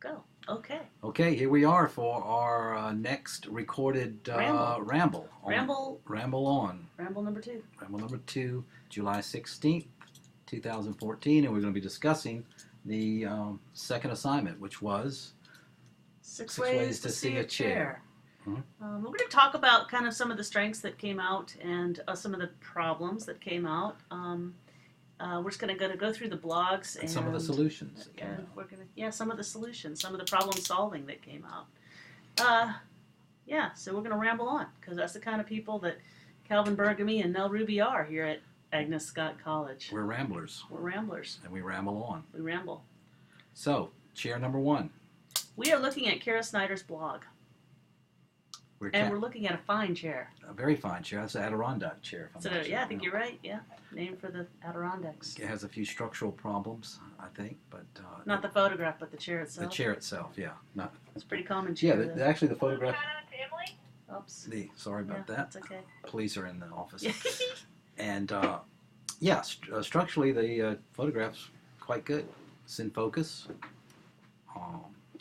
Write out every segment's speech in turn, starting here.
Go. Okay. Okay, here we are for our next recorded ramble. Ramble. Ramble on. Ramble number 2. Ramble number 2, July 16th, 2014, and we're going to be discussing the second assignment, which was Six ways to see a chair. We're going to talk about kind of some of the strengths that came out and some of the problems that came out. We're just going to go through the blogs and some of the solutions. Some of the solutions, some of the problem solving that came out. So we're going to ramble on because that's the kind of people that Calvin Burgamy and Nell are here at Agnes Scott College. We're ramblers. We're ramblers. And we ramble on. We ramble. So, chair number 1. We are looking at Kara Snyder's blog. We're looking at a fine chair. A very fine chair. That's an Adirondack chair. I think you're right. Yeah, named for the Adirondacks. It has a few structural problems, I think, but not the photograph, but the chair itself. The chair itself, yeah. It's pretty common chair. Yeah, actually the photograph. Oops. Sorry about that. That's okay. Police are in the office. And structurally the photograph's quite good. It's in focus.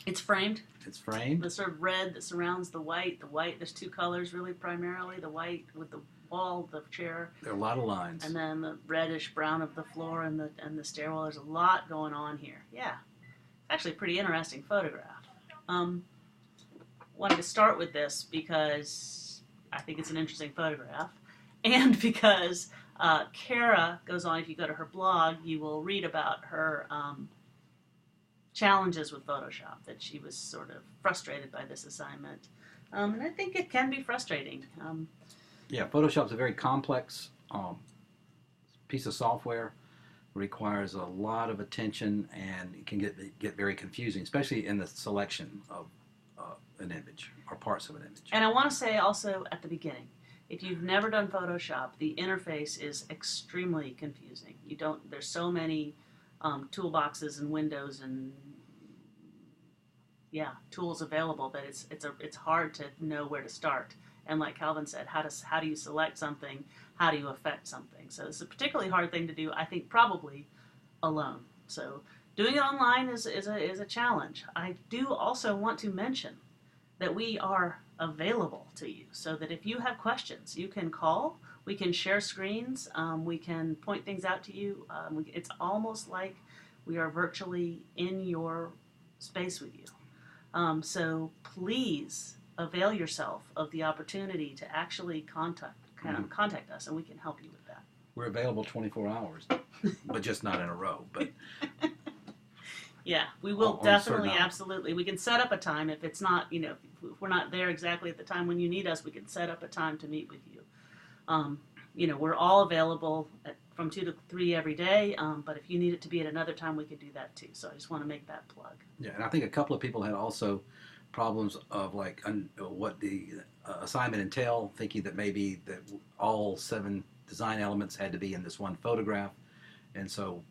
It's framed. It's framed. The sort of red that surrounds the white. The white, there's 2 colors really primarily. The white with the wall, the chair. There are a lot of lines. And then the reddish brown of the floor and the stairwell. There's a lot going on here. Yeah. It's actually a pretty interesting photograph. Wanted to start with this because I think it's an interesting photograph. And because Kara goes on, if you go to her blog, you will read about her challenges with Photoshop, that she was sort of frustrated by this assignment. And I think it can be frustrating. Photoshop's a very complex piece of software. Requires a lot of attention and it can get very confusing, especially in the selection of an image or parts of an image. And I want to say also at the beginning, if you've never done Photoshop, the interface is extremely confusing. There's so many toolboxes and windows and tools available that it's hard to know where to start. And like Calvin said, how do you select something? How do you affect something? So it's a particularly hard thing to do, I think, probably alone. So doing it online is a challenge. I do also want to mention that we are available to you, so that if you have questions, you can call. We can share screens. We can point things out to you. It's almost like we are virtually in your space with you. So please avail yourself of the opportunity to actually contact us, and we can help you with that. We're available 24 hours, but just not in a row. But yeah, we will definitely, absolutely. We can set up a time if it's not, if we're not there exactly at the time when you need us. We can set up a time to meet with you. We're all available from 2 to 3 every day, but if you need it to be at another time, we can do that too. So I just want to make that plug. Yeah, and I think a couple of people had also problems of what the assignment entailed, thinking that maybe that all 7 design elements had to be in this one photograph. And so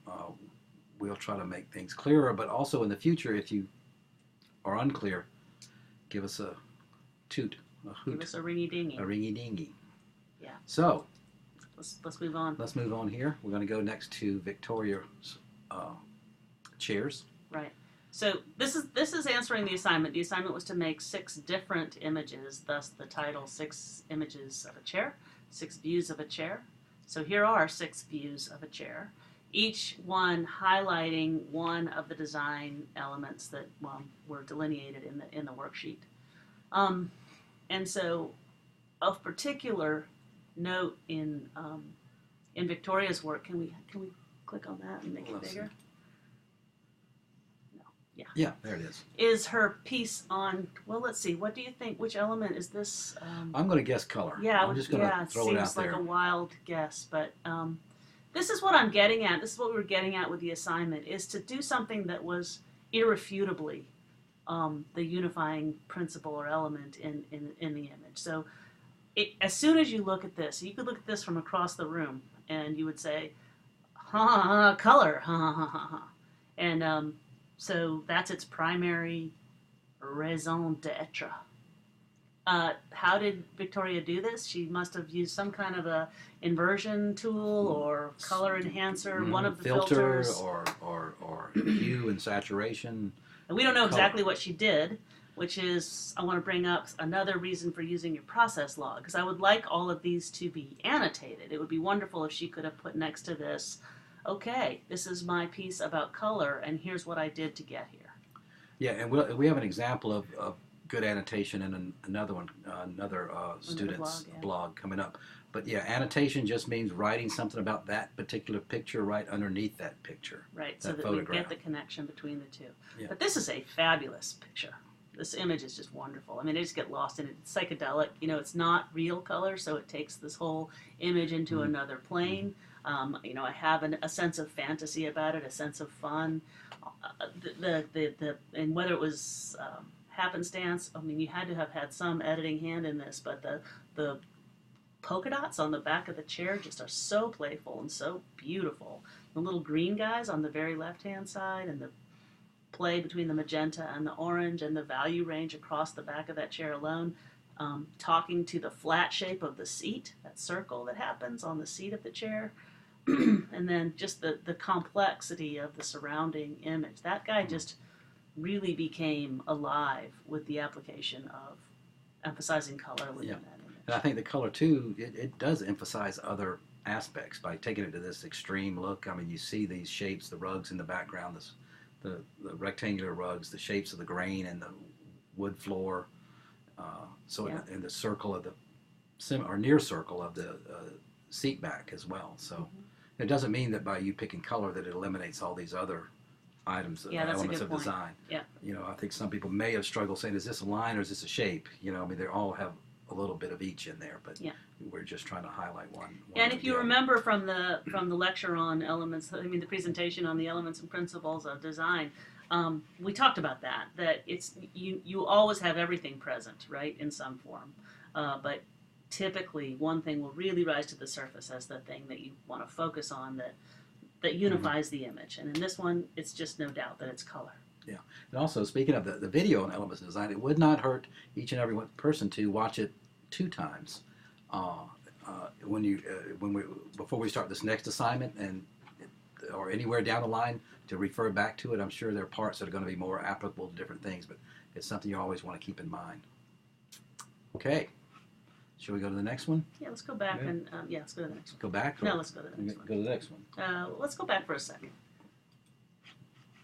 we'll try to make things clearer, but also in the future, if you are unclear, give us a hoot. Give us a ringy-dingy. A ringy-dingy. Yeah. So, let's move on. Let's move on here. We're going to go next to Victoria's chairs. Right. So this is answering the assignment. The assignment was to make 6 different images, thus the title 6 images of a chair, 6 views of a chair. So here are 6 views of a chair, each one highlighting one of the design elements that were delineated in the worksheet. And so of particular note in Victoria's work, can we click on that and make it bigger? No. Yeah. Yeah, there it is. Is her piece on, well, let's see, what do you think? Which element is this? I'm going to guess color. Yeah, I'm just going to throw it out there. Seems like a wild guess, but this is what I'm getting at. This is what we were getting at with the assignment, is to do something that was irrefutably the unifying principle or element in the image. So as soon as you look at this, you could look at this from across the room and you would say, color, And so that's its primary raison d'etre. How did Victoria do this? She must have used some kind of a inversion tool or color enhancer, one of the filters. Or hue and saturation, And we don't know color. exactly what she did, which is, I want to bring up another reason for using your process log, because I would like all of these to be annotated. It would be wonderful if she could have put next to this, okay, this is my piece about color, and here's what I did to get here. Yeah, and we have an example of good annotation in another one, another student's blog coming up. But yeah, annotation just means writing something about that particular picture right underneath that picture. Right, so that photograph. We get the connection between the two. Yeah. But this is a fabulous picture. This image is just wonderful. I mean, I just get lost in it. It's psychedelic. You know, it's not real color, so it takes this whole image into another plane. You know, I have a sense of fantasy about it, a sense of fun. And whether it was happenstance, I mean, you had to have had some editing hand in this, but the polka dots on the back of the chair just are so playful and so beautiful. The little green guys on the very left-hand side, and the play between the magenta and the orange, and the value range across the back of that chair alone, talking to the flat shape of the seat, that circle that happens on the seat of the chair, and then just the complexity of the surrounding image. That guy just really became alive with the application of emphasizing color within that image. And I think the color too, it does emphasize other aspects by taking it to this extreme look. I mean, you see these shapes, the rugs in the background, the rectangular rugs, the shapes of the grain and the wood floor. In the circle of or near circle of the seat back as well. So it doesn't mean that by you picking color that it eliminates all these other items, elements of design. Yeah. You know, I think some people may have struggled saying, is this a line or is this a shape? You know, I mean, they all have a little bit of each in there, but we're just trying to highlight one. And if you remember from the lecture on elements, I mean the presentation on the elements and principles of design, we talked about that it's you always have everything present, right, in some form, but typically one thing will really rise to the surface as the thing that you want to focus on that unifies the image. And in this one, it's just no doubt that it's color. Yeah, and also speaking of the video on elements of design, it would not hurt each and every person to watch it 2 times before we start this next assignment, or anywhere down the line to refer back to it. I'm sure there are parts that are going to be more applicable to different things, but it's something you always want to keep in mind. Okay, shall we go to the next one? Yeah, let's go back and let's go to the next one. Go back? No, let's go to the next one. Go to the next one. Let's go back for a second.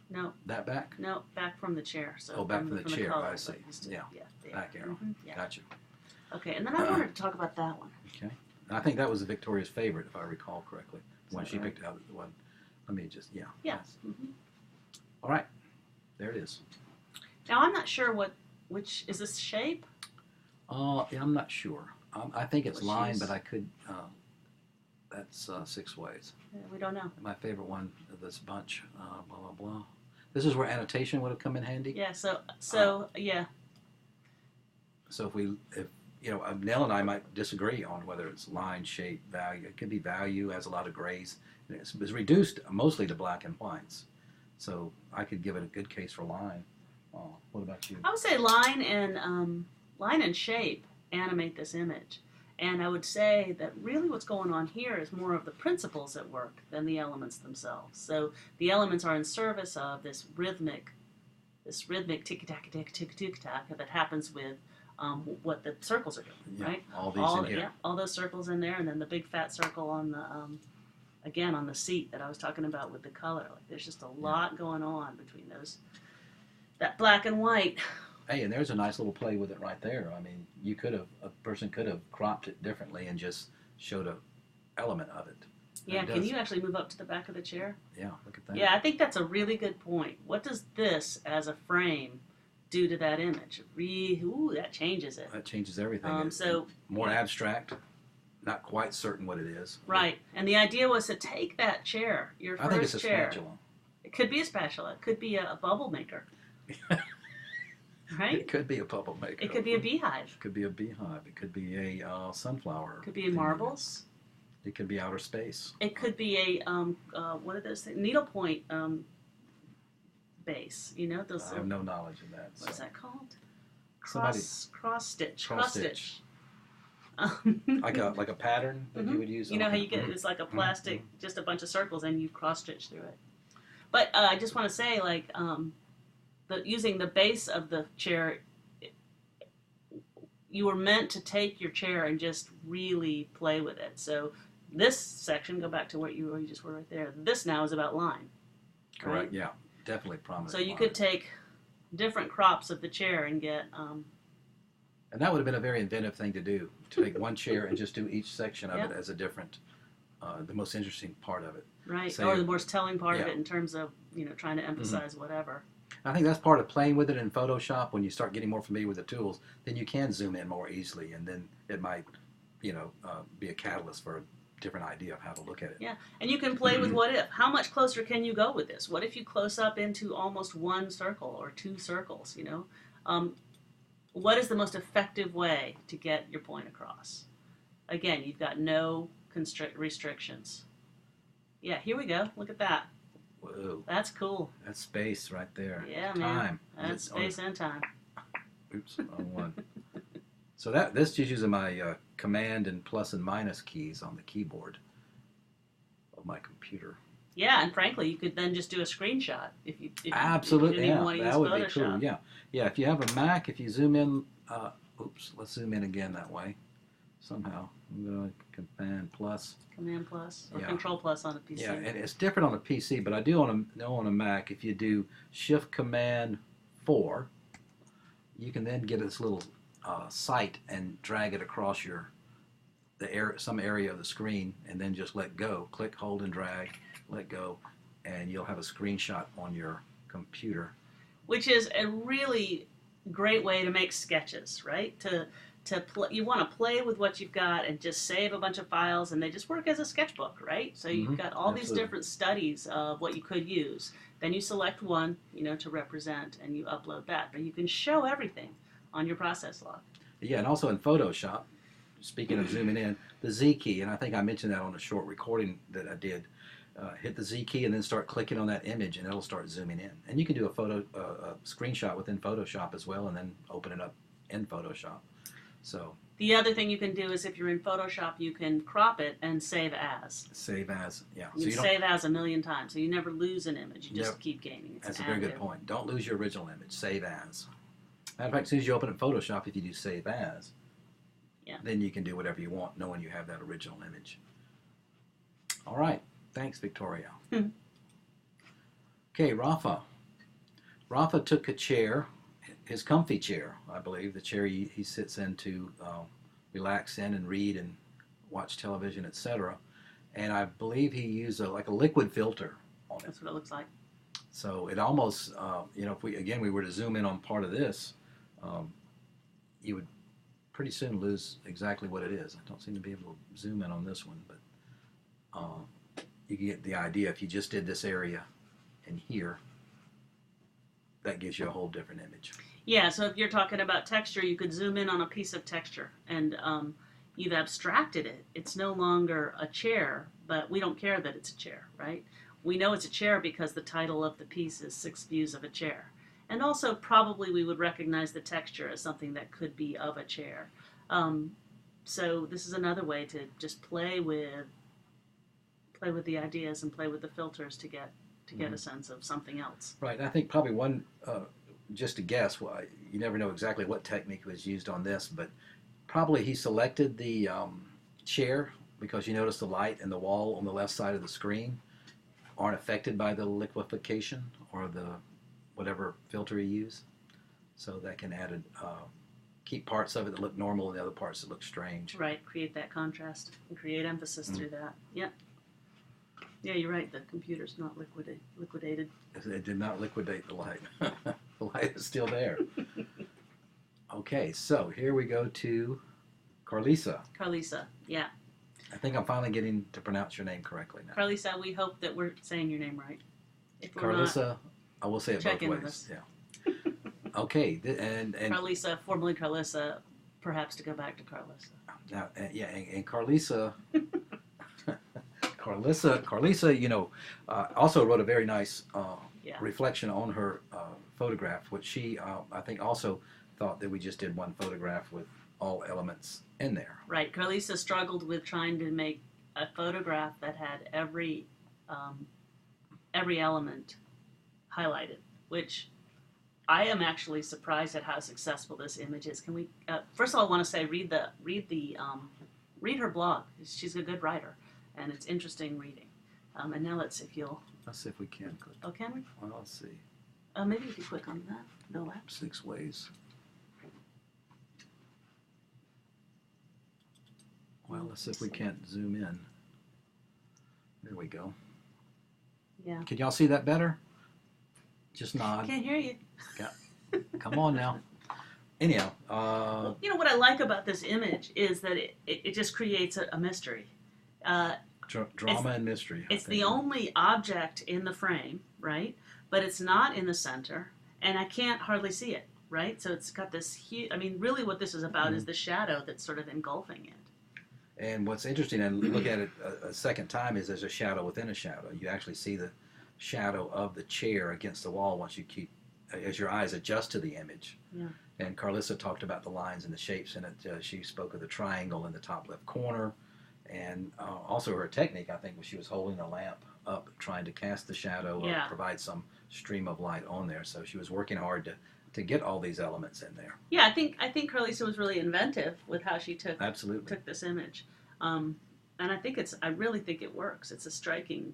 No. That back? No, back from the chair. So back from the chair. Color, I see. Yeah. Back arrow. Gotcha. Okay, and then I wanted to talk about that one. Okay. And I think that was Victoria's favorite, if I recall correctly. The one she picked out. The one. Let me just. Yeah. Yes. All right. There it is. Now I'm not sure which is this shape. I'm not sure. I think it's line, but I could. That's 6 ways. Yeah, we don't know. My favorite one of this bunch. Blah blah blah. This is where annotation would have come in handy. Yeah. So yeah. So if Nell and I might disagree on whether it's line, shape, value. It could be value, has a lot of grays. It's reduced mostly to black and whites. So I could give it a good case for line. What about you? I would say line and shape animate this image. And I would say that really what's going on here is more of the principles at work than the elements themselves. So the elements are in service of this rhythmic ticky-tack-tick-tick-tack that happens with what the circles are doing, right? All these in here. Yeah, all those circles in there, and then the big fat circle on the, again, on the seat that I was talking about with the color. Like, there's just a lot going on between those, that black and white. Hey, and there's a nice little play with it right there. I mean, a person could have cropped it differently and just showed an element of it. Yeah, can you actually move up to the back of the chair? Yeah, look at that. Yeah, I think that's a really good point. What does this, as a frame, do to that image? That changes it. That changes everything. More abstract, not quite certain what it is. Right, and the idea was to take that chair, your first chair. I think it's a spatula. It could be a spatula. It could be a bubble maker. Right? It could be a bubble maker. It could be a beehive. It could be a beehive. It could be a sunflower. It could be marbles. It could be outer space. It could be a what are those things? Needlepoint base. You know those. I have no knowledge of that. What is that called? Cross stitch. like a pattern that you would use. You know how you get it's like a plastic, just a bunch of circles, and you cross stitch through it. But I just want to say, like, using the base of the chair, you were meant to take your chair and just really play with it. So this section, go back to where you just were right there. This now is about line. Correct. Right? Yeah. Definitely prominent. So you line. could take different crops of the chair and get. And that would have been a very inventive thing to do, to take one chair and just do each section of Yep. it as a different, the most interesting part of it. Right, So or the most telling part of yeah. it in terms of, trying to emphasize whatever. I think that's part of playing with it in Photoshop. When you start getting more familiar with the tools, then you can zoom in more easily, and then it might, be a catalyst for a different idea of how to look at it. Yeah, and you can play with what if. How much closer can you go with this? What if you close up into almost one circle or two circles, What is the most effective way to get your point across? Again, you've got no restrictions. Yeah, here we go. Look at that. Whoa. That's cool. That's space right there. Yeah, time. man. That's space and time. Oops, wrong one. So this just using my command and plus and minus keys on the keyboard of my computer. Yeah, and frankly, you could then just do a screenshot if you Absolutely, didn't even want to use that would Photoshop. be cool. Yeah, yeah. If you have a Mac, if you zoom in, let's zoom in again that way. Somehow, I'm going to Command plus. Command plus or Yeah. Control plus on a PC. Yeah, and it's different on a PC, but I do know on a Mac. If you do Shift Command 4, you can then get this little sight and drag it across some area of the screen, and then just let go. Click, hold, and drag. Let go, and you'll have a screenshot on your computer. Which is a really great way to make sketches, right? You want to play with what you've got and just save a bunch of files, and they just work as a sketchbook, right? So you've got all these different studies of what you could use. Then you select one, to represent, and you upload that. But you can show everything on your process log. Yeah, and also in Photoshop, speaking of zooming in, the Z key, and I think I mentioned that on a short recording that I did. Hit the Z key and then start clicking on that image, and it'll start zooming in. And you can do a screenshot within Photoshop as well, and then open it up in Photoshop. So the other thing you can do is if you're in Photoshop, you can crop it and save as. Save as, yeah. You so save as a million times, so you never lose an image. You just keep gaining. That's a very good point. Don't lose your original image. Save as. Matter of fact, as soon as you open up Photoshop, if you do save as, then you can do whatever you want, knowing you have that original image. All right. Thanks, Victoria. Okay, Rafa. Rafa took a chair, his comfy chair, I believe, the chair he sits in to relax in and read and watch television, etc. And I believe he used a liquid filter on it. That's what it looks like. So it almost, if we were to zoom in on part of this, you would pretty soon lose exactly what it is. I don't seem to be able to zoom in on this one, but you get the idea. If you just did this area in here, that gives you a whole different image. Yeah, so if you're talking about texture, you could zoom in on a piece of texture, and you've abstracted it. It's no longer a chair, but we don't care that it's a chair, right? We know it's a chair because the title of the piece is 6 Views of a Chair. And also, probably we would recognize the texture as something that could be of a chair. So this is another way to just play with the ideas and play with the filters to get a sense of something else. Right. I think probably one, just to guess, you never know exactly what technique was used on this, but probably he selected the chair because you notice the light and the wall on the left side of the screen aren't affected by the liquefaction or the whatever filter you use. So that can keep parts of it that look normal and the other parts that look strange. Right, create that contrast and create emphasis through that. Yep. Yeah, you're right. The computer's not liquidated. It did not liquidate the light. The light is still there. Okay, so here we go to Carlisa. Carlisa, yeah. I think I'm finally getting to pronounce your name correctly now. Carlisa, we hope that we're saying your name right. If we're Carlisa, not, I will say it check both in with ways. us. Yeah. Okay, and Carlisa, formerly Carlisa, perhaps to go back to Carlisa. now, and Carlisa. Carlisa, also wrote a very nice reflection on her photograph, which she, I think, also thought that we just did one photograph with all elements in there. Right. Carlisa struggled with trying to make a photograph that had every element highlighted, which I am actually surprised at how successful this image is. Can we? First of all, I want to say read her blog. She's a good writer, and it's interesting reading. And now let's see if you'll. Let's see if we can click. Oh, can we? Well, let's see. Maybe if you click on that, the left. 6 ways. Well, let's see if we can't zoom in. There we go. Yeah. Can y'all see that better? Just nod. Can't hear you. Yeah. Come on now. Anyhow, Well, you know what I like about this image is that it just creates a mystery. drama and mystery. It's the only object in the frame, right? But it's not in the center, and I can't hardly see it, right? So it's got this huge. I mean, really, what this is about is the shadow that's sort of engulfing it. And what's interesting, and look at it a second time, is there's a shadow within a shadow. You actually see the shadow of the chair against the wall once you keep, as your eyes adjust to the image. Yeah. And Carlissa talked about the lines and the shapes in it. She spoke of the triangle in the top left corner, and also her technique, I think, was she was holding the lamp up, trying to cast the shadow or provide some stream of light on there. So she was working hard to get all these elements in there. Yeah, I think Carlissa was really inventive with how she took this image, and I really think it works. It's a striking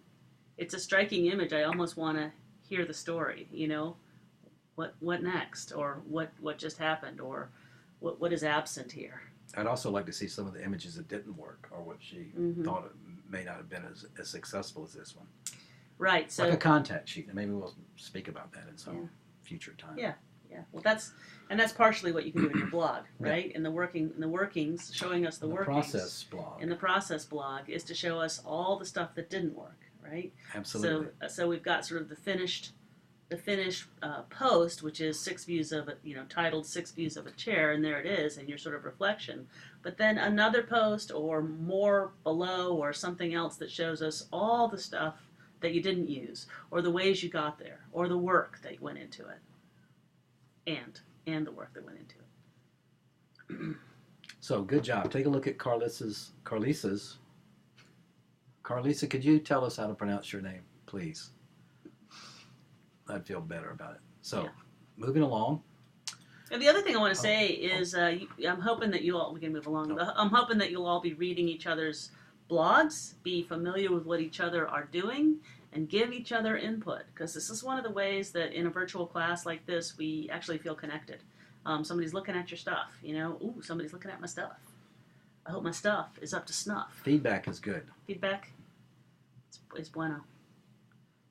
image. I almost want to hear the story. You know, what next, or what just happened, or what is absent here. I'd also like to see some of the images that didn't work, or what she thought it may not have been as successful as this one. Right. So like a contact sheet, and maybe we'll speak about that in some future time. Yeah. Yeah, well, that's partially what you can do in your blog, right? In the workings, showing us the workings. Process blog. In the process blog is to show us all the stuff that didn't work, right? Absolutely. So we've got sort of the finished post, which is 6 views of it, titled 6 views of a chair, and there it is, and your sort of reflection. But then another post, or more below, or something else that shows us all the stuff that you didn't use, or the ways you got there, or the work that went into it. And the work that went into it. So good job. Take a look at Carlissa's. Carlissa, could you tell us how to pronounce your name, please? I'd feel better about it. So, moving along. And the other thing I want to say is, I'm hoping that we can move along. I'm hoping that you'll all be reading each other's blogs, be familiar with what each other are doing, and give each other input, because this is one of the ways that in a virtual class like this, we actually feel connected. Somebody's looking at your stuff, ooh, somebody's looking at my stuff. I hope my stuff is up to snuff. Feedback is good. Feedback is bueno.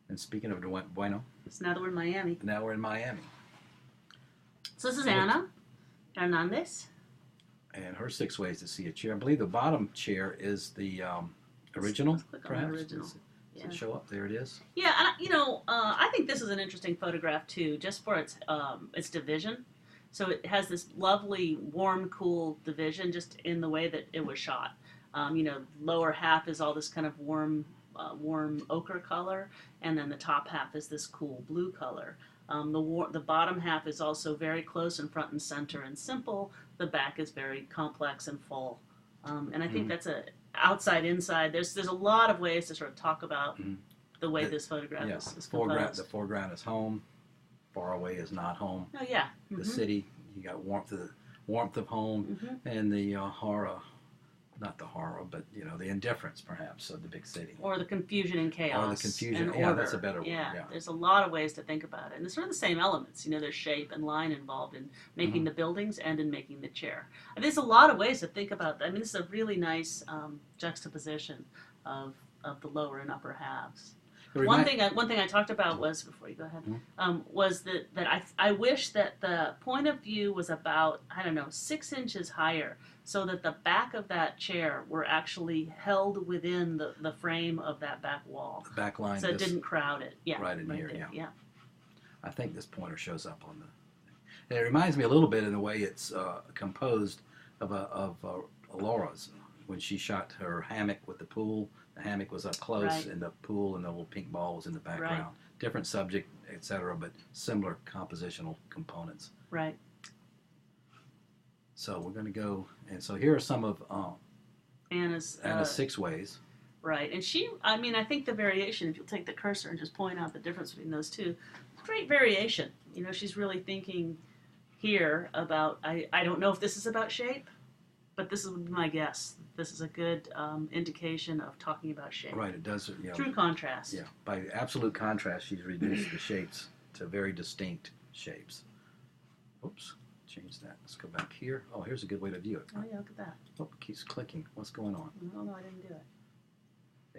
And speaking of bueno. So now that we're in Miami. Now we're in Miami. So this is Ana Hernandez. And her 6 ways to see a chair. I believe the bottom chair is the original, Let's click perhaps? on the original. Does it show up? There it is. Yeah, and I think this is an interesting photograph too, just for its division. So it has this lovely, warm, cool division just in the way that it was shot. Lower half is all this kind of warm ochre color, and then the top half is this cool blue color. The bottom half is also very close and front and center and simple. The back is very complex and full. And I think that's outside, inside. There's a lot of ways to sort of talk about the way this photograph is composed. The foreground is home. Far away is not home. Oh yeah. The city, you got warmth of home, and the horror, not the horror, but the indifference perhaps of the big city. Or the confusion and chaos. Or the confusion. And yeah, order. That's a better word. Yeah, there's a lot of ways to think about it, and it's sort of the same elements. There's shape and line involved in making the buildings and in making the chair. And there's a lot of ways to think about that. I mean, this is a really nice juxtaposition of the lower and upper halves. One thing I talked about was, before you go ahead, was that I wish that the point of view was about 6 inches higher, so that the back of that chair were actually held within the frame of that back wall. The back line. So it didn't crowd it. Yeah. Right in here. There, yeah. I think this pointer shows up on the. It reminds me a little bit in the way it's composed of Laura's when she shot her hammock with the pool. The hammock was up close, and the pool and the little pink ball was in the background. Right. Different subject, etc., but similar compositional components. Right. So we're going to go, and so here are some of Anna's 6 ways. Right, and I think the variation, if you'll take the cursor and just point out the difference between those two, it's great variation. You know, she's really thinking here about, I don't know if this is about shape, but this is my guess. This is a good indication of talking about shape. Right, it does. You know, through contrast. Yeah, by absolute contrast, she's reduced the shapes to very distinct shapes. Oops, change that. Let's go back here. Oh, here's a good way to view it. Oh yeah, look at that. Oh, it keeps clicking. What's going on? Oh no, I didn't do it.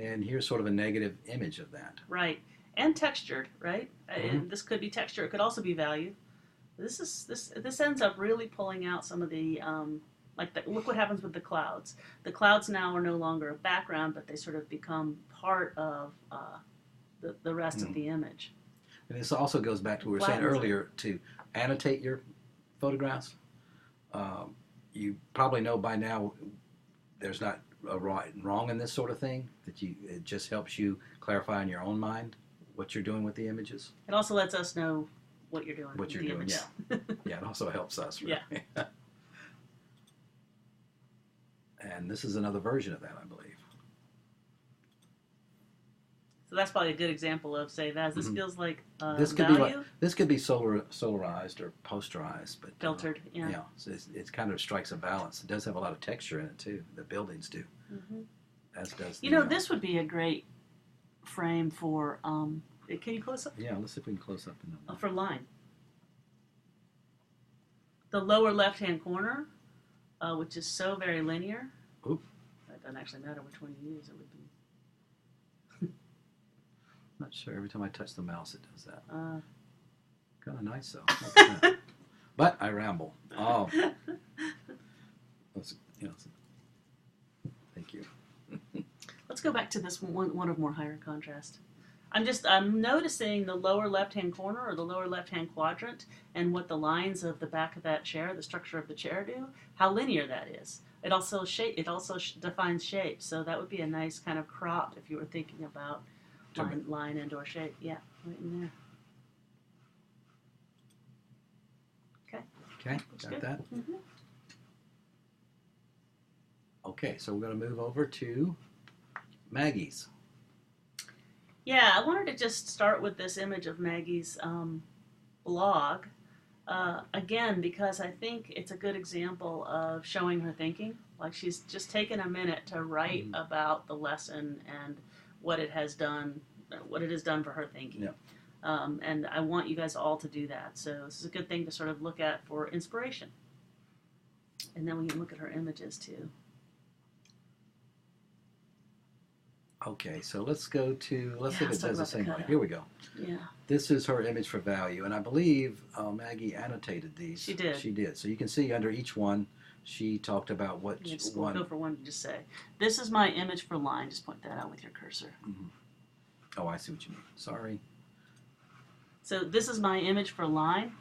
And here's sort of a negative image of that. Right, and textured, right? And this could be texture. It could also be value. This ends up really pulling out some of the look what happens with the clouds. The clouds now are no longer a background, but they sort of become part of the rest of the image. And this also goes back to what we were saying earlier, to annotate your photographs. You probably know by now there's not a right and wrong in this sort of thing, it just helps you clarify in your own mind what you're doing with the images. It also lets us know what you're doing with the image. Yeah. Yeah, it also helps us. Right? Yeah. And this is another version of that, I believe. So that's probably a good example of, say, that this feels like this could value. This could be solarized or posterized, but filtered. Yeah. Yeah, so it kind of strikes a balance. It does have a lot of texture in it too. The buildings do. As does. You know, this would be a great frame for. Can you close up? Yeah, let's see if we can close up. For line. The lower left-hand corner, which is so very linear. Oop. It doesn't actually matter which one you use. It would be. Not sure. Every time I touch the mouse, it does that. Kind of nice though. But I ramble. Oh. Thank you. Let's go back to this one of more higher contrast. I'm noticing the lower left-hand corner or the lower left-hand quadrant and what the lines of the back of that chair, the structure of the chair do, how linear that is. It also defines shape, so that would be a nice kind of crop if you were thinking about line and/or shape. Yeah, right in there. Okay. Okay, Looks got good. that? Okay, so we're going to move over to Maggie's. Yeah, I wanted to just start with this image of Maggie's blog, again, because I think it's a good example of showing her thinking. Like, she's just taken a minute to write about the lesson and what it has done for her thinking. Yeah. And I want you guys all to do that. So this is a good thing to sort of look at for inspiration. And then we can look at her images too. Okay, so let's see if it does the same way. cutout. Here we go. Yeah. This is her image for value, and I believe Maggie annotated these. She did. She did. So you can see under each one, she talked about what one. Go for one and just say, this is my image for line. Just point that out with your cursor. Oh, I see what you mean. Sorry. So this is my image for line.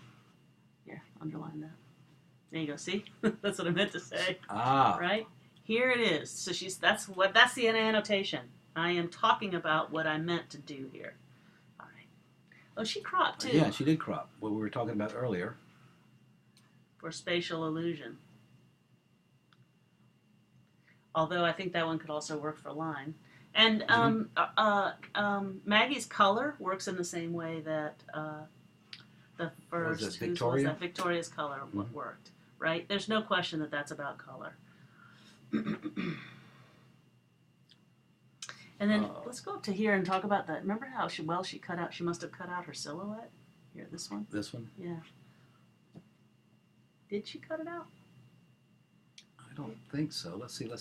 Here, underline that. There you go. See? That's what I meant to say. Ah. Right? Here it is. So that's the annotation. I am talking about what I meant to do here. All right. Oh, she cropped too. Yeah, she did crop. What we were talking about earlier. For spatial illusion. Although I think that one could also work for line. And Maggie's color works in the same way that the first Victoria's color worked. Right? There's no question that that's about color. And then let's go up to here and talk about that. Remember how she must have cut out her silhouette? Here, this one? This one? Yeah. Did she cut it out? I don't think so. Let's see what,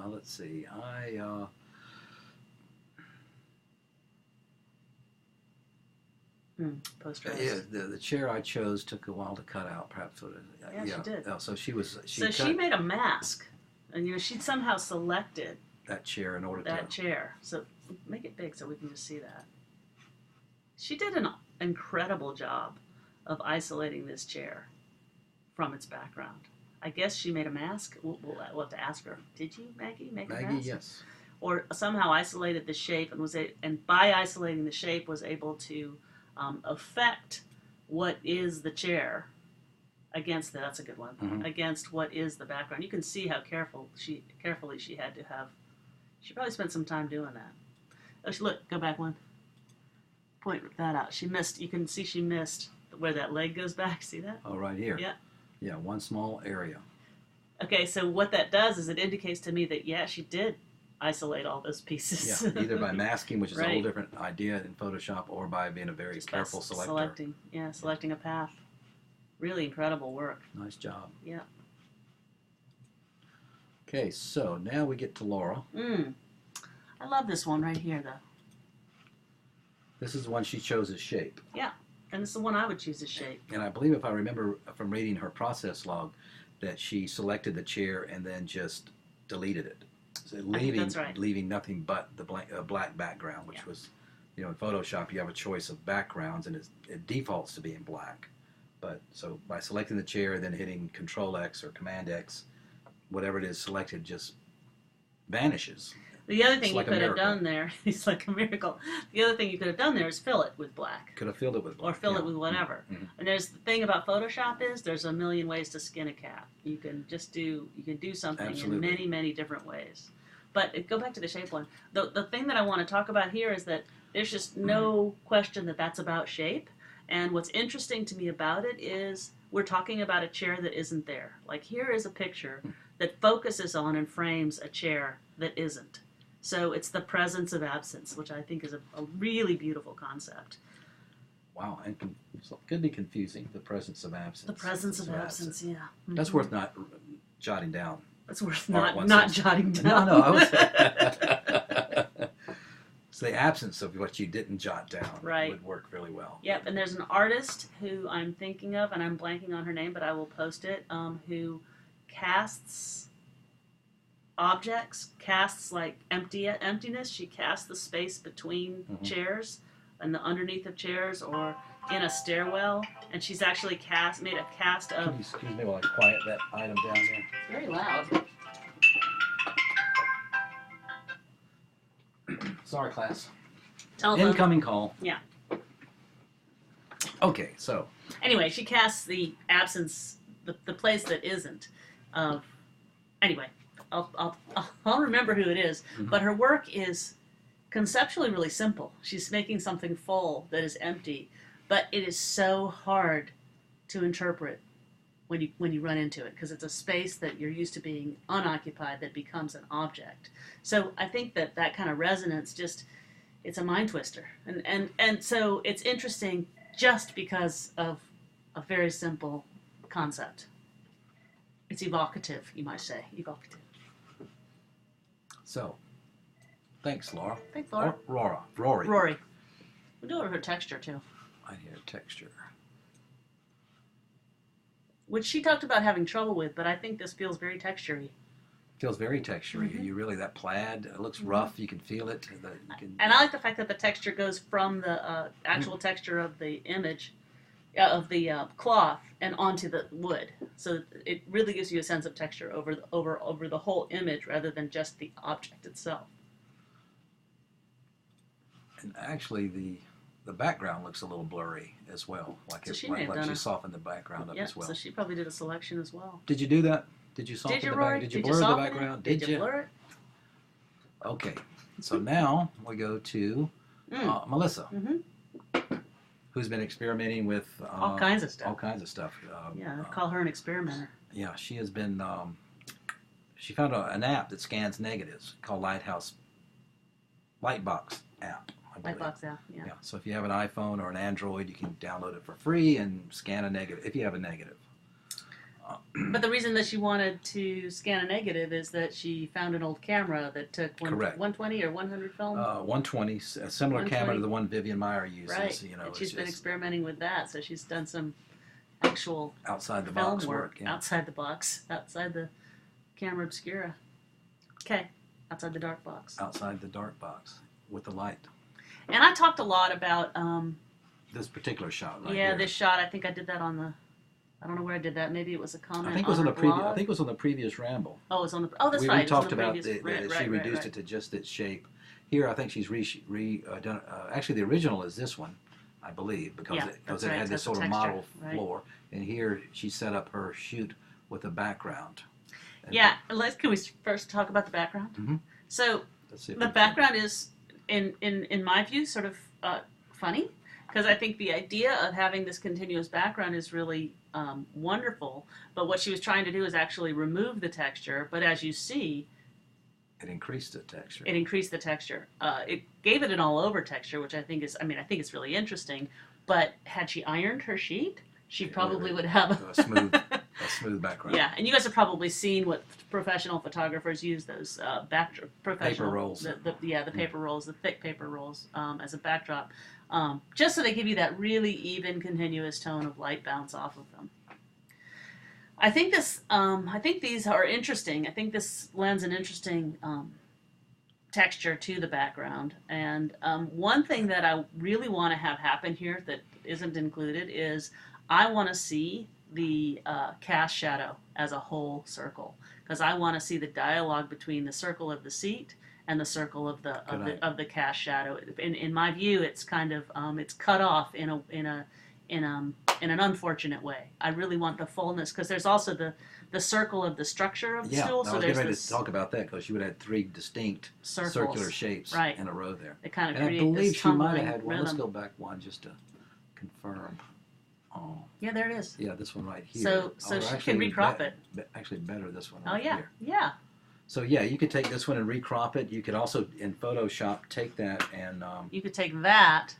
let's see. Post-rest. Yeah, the chair I chose took a while to cut out, perhaps. Yeah, she did. Oh, so she made a mask. And, she'd somehow selected that chair in order that chair. So make it big so we can just see that. She did an incredible job of isolating this chair from its background. I guess she made a mask. We'll have to ask her. Did you, Maggie, make a mask? Maggie, yes. Or somehow isolated the shape and by isolating the shape was able to affect what is the chair against that's a good one. Against what is the background. You can see how carefully she had to have. She probably spent some time doing that. Oh, look, go back one. point that out. She missed. You can see she missed where that leg goes back. See that? Oh, right here. Yeah. Yeah, one small area. Okay, so what that does is it indicates to me that, yeah, she did isolate all those pieces. Yeah, either by masking, which is a whole Right. different idea in Photoshop, or by being a very Just by careful selector. selecting a path. Really incredible work. Nice job. Yeah. Okay, so now we get to Laura. I love this one right here, though. This is the one she chose as shape. Yeah, and it's the one I would choose as shape. And I believe, if I remember from reading her process log, that she selected the chair and then just deleted it. So that's right. leaving nothing but the black background, which was, in Photoshop you have a choice of backgrounds and it defaults to being black. But so by selecting the chair and then hitting Control X or Command X, whatever it is selected just vanishes. The other thing It's like you a could have miracle. done there, it's like a miracle. The other thing you could have done there is fill it with black. Could have filled it with black. Or fill it with whatever. Mhm. And there's the thing about Photoshop is there's a million ways to skin a cat. You can do something Absolutely. in many, many different ways. But go back to the shape one. The thing that I want to talk about here is that there's just no question that that's about shape. And what's interesting to me about it is we're talking about a chair that isn't there. Like, here is a picture that focuses on and frames a chair that isn't. So it's the presence of absence, which I think is a really beautiful concept. Wow, and so it could be confusing, the presence of absence. The presence of absence, yeah. Mm-hmm. That's worth not jotting down. It's worth Art not 160. jotting down. No, I was. It's the absence of what you didn't jot down Right. would work really well. Yep, and there's an artist who I'm thinking of, and I'm blanking on her name, but I will post it, who casts objects, casts like emptiness. She casts the space between chairs and the underneath of chairs or in a stairwell, and she's actually made a cast Can of... you excuse me while I quiet that item down there? It's very loud. Sorry, class. Telephone. Incoming call. Yeah. Okay, so Anyway, she casts the absence, the place that isn't. Anyway, I'll remember who it is. But her work is conceptually really simple. She's making something full that is empty, but it is so hard to interpret when you run into it, because it's a space that you're used to being unoccupied that becomes an object. So I think that kind of resonance it's a mind twister, and so it's interesting just because of a very simple concept. It's evocative, you might say, evocative. So, thanks, Laura. Thanks, Laura. Or Rory. Rory. We'll do it with her texture too, I hear texture. which she talked about having trouble with, but I think this feels very textury. Feels very textury. You really, that plaid, it looks rough. You can feel it. And I like the fact that the texture goes from the actual texture of the image, of the cloth, and onto the wood. So it really gives you a sense of texture over the whole image rather than just the object itself. And actually, the background looks a little blurry as well. Like So it, she may have like done she a- softened the background up Yeah, as well. so she probably did a selection as well. Did you do that? Did you soften Did you, the Rory? background? Did you blur the soften it? background? Did you blur it? Okay. So now we go to Melissa, who's been experimenting with All kinds of stuff. All kinds of stuff. Yeah, I call her an experimenter. Yeah, she has been. She found an app that scans negatives called Lightbox app. I believe. Lightbox app, yeah. Yeah. So if you have an iPhone or an Android, you can download it for free and scan a negative if you have a negative. But the reason that she wanted to scan a negative is that she found an old camera that took Correct. 120 or 100 film. 120, a similar camera 120. to the one Vivian Meyer uses. Right. You know, And she's it's been just experimenting with that, so she's done some actual outside the film box work. Yeah. outside the box, outside the camera obscura. Okay, outside the dark box. Outside the dark box with the light. And I talked a lot about This particular shot right yeah, here. this shot. I think I did that on the. I don't know where I did that. Maybe it was a comment. I think it was on on the her previous. blog. I think it was on the previous Ramble. Oh, it's on the. Oh, that's we right. We talked it's on the about previous, that she reduced it to just its shape. Here, I think she's done. Actually, the original is this one, I believe, because Yeah, it that's had right, this that's sort the of texture, model right. floor. And here, she set up her shoot with a background. And Yeah, can we first talk about the background? Mhm. So let's see if the we can- background is, in my view, sort of funny because I think the idea of having this continuous background is really wonderful. But what she was trying to do is actually remove the texture. But as you see, it increased the texture. It increased the texture. It gave it an all-over texture, which I think is, I think it's really interesting. But had she ironed her sheet, she probably would have a smooth background. Yeah, and you guys have probably seen what professional photographers use, those paper rolls. The paper rolls, the thick paper rolls as a backdrop, just so they give you that really even, continuous tone of light bounce off of them. I think these are interesting. I think this lends an interesting texture to the background. And one thing that I really want to have happen here that isn't included is I want to see the cast shadow as a whole circle, because I want to see the dialogue between the circle of the seat and the circle of the cast shadow. In my view, it's kind of it's cut off in an unfortunate way. I really want the fullness, because there's also the circle of the structure of the stool. So I was getting ready to talk about that, because you would have 3 distinct circular shapes in a row there. It kind of and create I believe this she might have had one. rhythm. Let's go back one just to confirm. Oh. Yeah, there it is. Yeah, this one right here. So she can recrop it. Actually, better this one. Oh right yeah, here. yeah. So yeah, you could take this one and recrop it. You could also in Photoshop take that and. You could take that,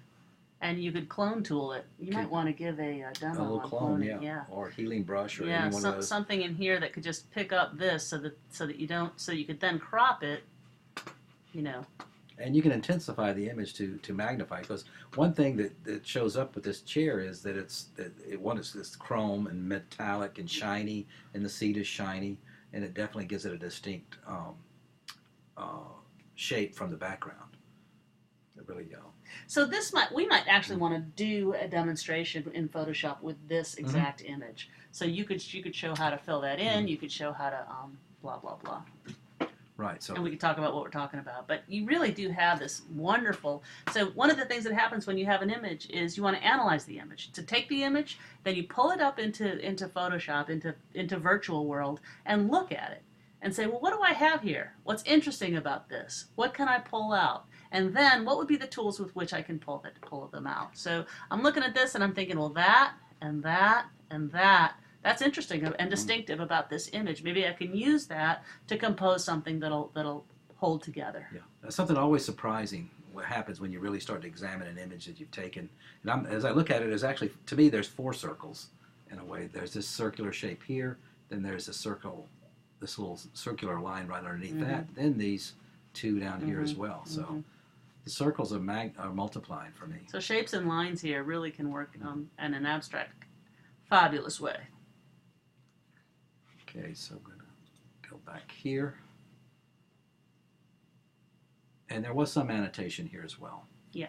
and you could clone tool it. You might want to give a demo a little on clone, cloning. Yeah. Or healing brush, or any one of those. Something in here that could just pick up this, so that you don't, so you could then crop it. You know. And you can intensify the image to magnify, because one thing that shows up with this chair is that it's this chrome and metallic and shiny, and the seat is shiny, and it definitely gives it a distinct shape from the background. It really go. So we might actually want to do a demonstration in Photoshop with this exact image. So you could show how to fill that in. You could show how to blah blah blah. Right. So. And we can talk about what we're talking about. But you really do have this wonderful. So one of the things that happens when you have an image is you want to analyze the image. To take the image, then you pull it up into Photoshop, into virtual world, and look at it and say, well, what do I have here? What's interesting about this? What can I pull out? And then what would be the tools with which I can pull them out? So I'm looking at this and I'm thinking, well, that and that and that. That's interesting and distinctive about this image. Maybe I can use that to compose something that'll hold together. Yeah, that's something always surprising. What happens when you really start to examine an image that you've taken? And as I look at it, there's actually, to me, there's 4 circles in a way. There's this circular shape here. Then there's a circle, this little circular line right underneath that. Then these 2 down here as well. So the circles are multiplying for me. So shapes and lines here really can work in an abstract, fabulous way. Okay, so I'm going to go back here. And there was some annotation here as well. Yeah.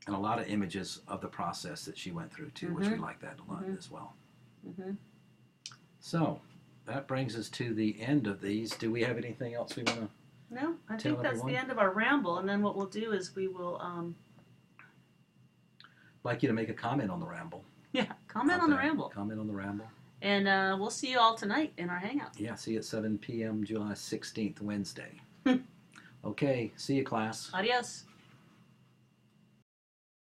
And a lot of images of the process that she went through too, which we like that a lot as well. So that brings us to the end of these. Do we have anything else we want to No, I think that's everyone? the end of our ramble. And then what we'll do is we will... like you to make a comment on the ramble. Yeah, comment on the ramble. Comment on the ramble. And we'll see you all tonight in our hangout. Yeah, see you at 7 p.m. July 16th, Wednesday. Okay, see you, class. Adios.